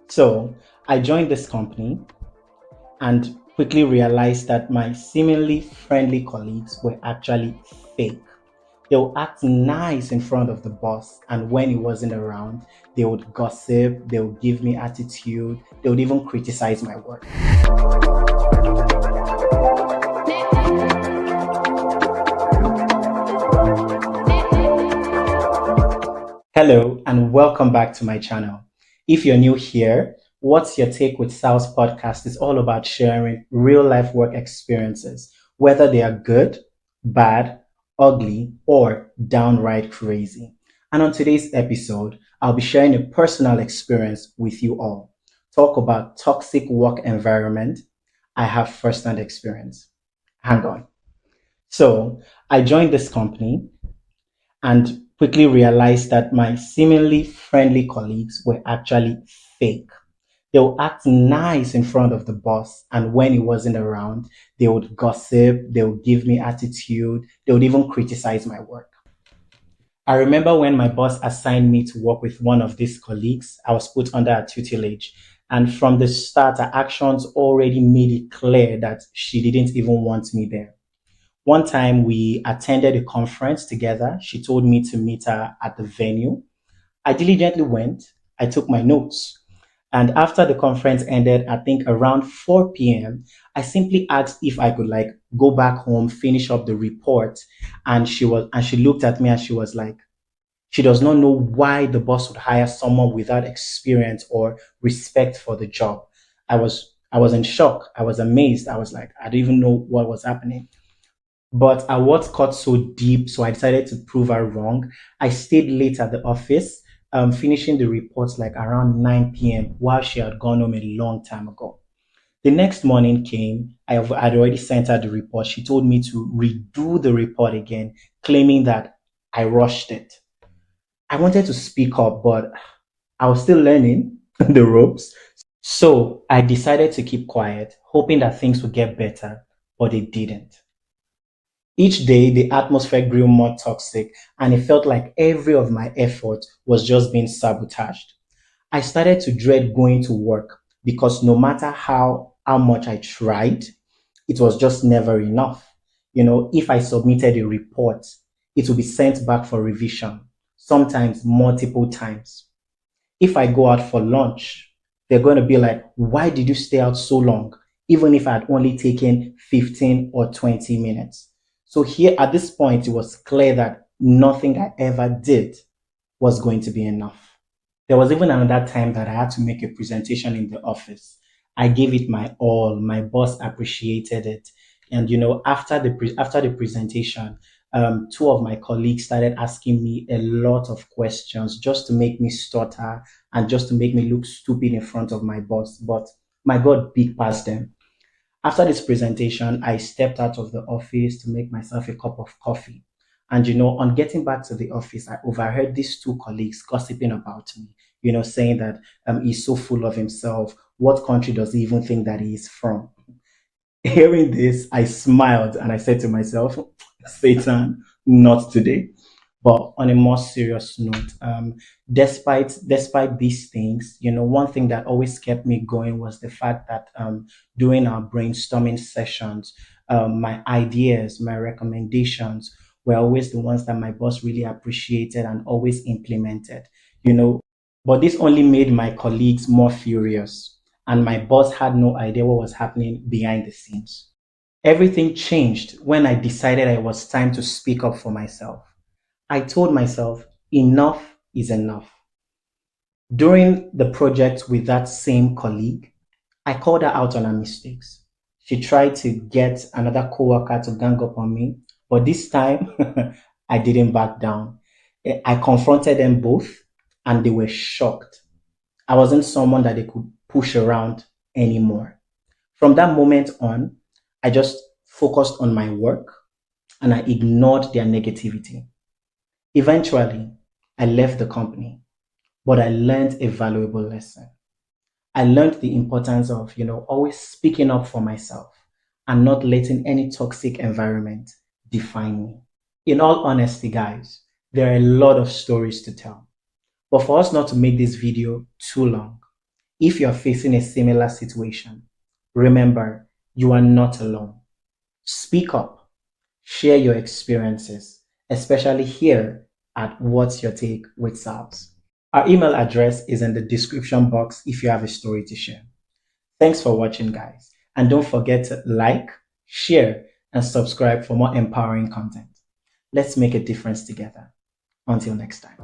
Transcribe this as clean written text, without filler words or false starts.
So I joined this company and quickly realized that my seemingly friendly colleagues were actually fake. They would act nice in front of the boss, and when he wasn't around, they would gossip, they would give me attitude, they would even criticize my work. Hello, and welcome back to my channel. If you're new here, What's Your Take with Sal's podcast is all about sharing real life work experiences, whether they are good, bad, ugly, or downright crazy. And on today's episode, I'll be sharing a personal experience with you all. Talk about toxic work environment. I have firsthand experience. Hang on. So I joined this company and quickly realized that my seemingly friendly colleagues were actually fake. They would act nice in front of the boss, and when he wasn't around, they would gossip, they would give me attitude, they would even criticize my work. I remember when my boss assigned me to work with one of these colleagues, I was put under her tutelage. And from the start, her actions already made it clear that she didn't even want me there. One time we attended a conference together. She told me to meet her at the venue. I diligently went. I took my notes. And after the conference ended, I think around 4 p.m., I simply asked if I could like go back home, finish up the report. And she looked at me and she was like, she does not know why the boss would hire someone without experience or respect for the job. I was in shock. I was amazed. I was like, I don't even know what was happening. But I was cut so deep, so I decided to prove her wrong. I stayed late at the office, finishing the reports like around 9 p.m. while she had gone home a long time ago. The next morning came. I'd already sent her the report. She told me to redo the report again, claiming that I rushed it. I wanted to speak up, but I was still learning the ropes. So I decided to keep quiet, hoping that things would get better, but it didn't. Each day, the atmosphere grew more toxic, and it felt like every of my effort was just being sabotaged. I started to dread going to work because no matter how much I tried, it was just never enough. If I submitted a report, it would be sent back for revision, sometimes multiple times. If I go out for lunch, they're going to be like, why did you stay out so long? Even if I had only taken 15 or 20 minutes. So here at this point, it was clear that nothing I ever did was going to be enough. There was even another time that I had to make a presentation in the office. I gave it my all. My boss appreciated it. And after the presentation, two of my colleagues started asking me a lot of questions just to make me stutter and just to make me look stupid in front of my boss. But my God beat past them. After this presentation, I stepped out of the office to make myself a cup of coffee. And on getting back to the office, I overheard these two colleagues gossiping about me, saying that he's so full of himself. What country does he even think that he is from? Hearing this, I smiled and I said to myself, Satan, not today. But on a more serious note, despite these things, one thing that always kept me going was the fact that during our brainstorming sessions, my ideas, my recommendations were always the ones that my boss really appreciated and always implemented. You know, but this only made my colleagues more furious, and my boss had no idea what was happening behind the scenes. Everything changed when I decided it was time to speak up for myself. I told myself, enough is enough. During the project with that same colleague, I called her out on her mistakes. She tried to get another coworker to gang up on me, but this time I didn't back down. I confronted them both and they were shocked. I wasn't someone that they could push around anymore. From that moment on, I just focused on my work and I ignored their negativity. Eventually, I left the company, but I learned a valuable lesson. I learned the importance of, always speaking up for myself and not letting any toxic environment define me. In all honesty, guys, there are a lot of stories to tell. But for us not to make this video too long, If you're facing a similar situation, remember you are not alone. Speak up, share your experiences, especially here at What's Your Take with Sals. Our email address is in the description box if you have a story to share. Thanks for watching, guys. And don't forget to like, share, and subscribe for more empowering content. Let's make a difference together. Until next time.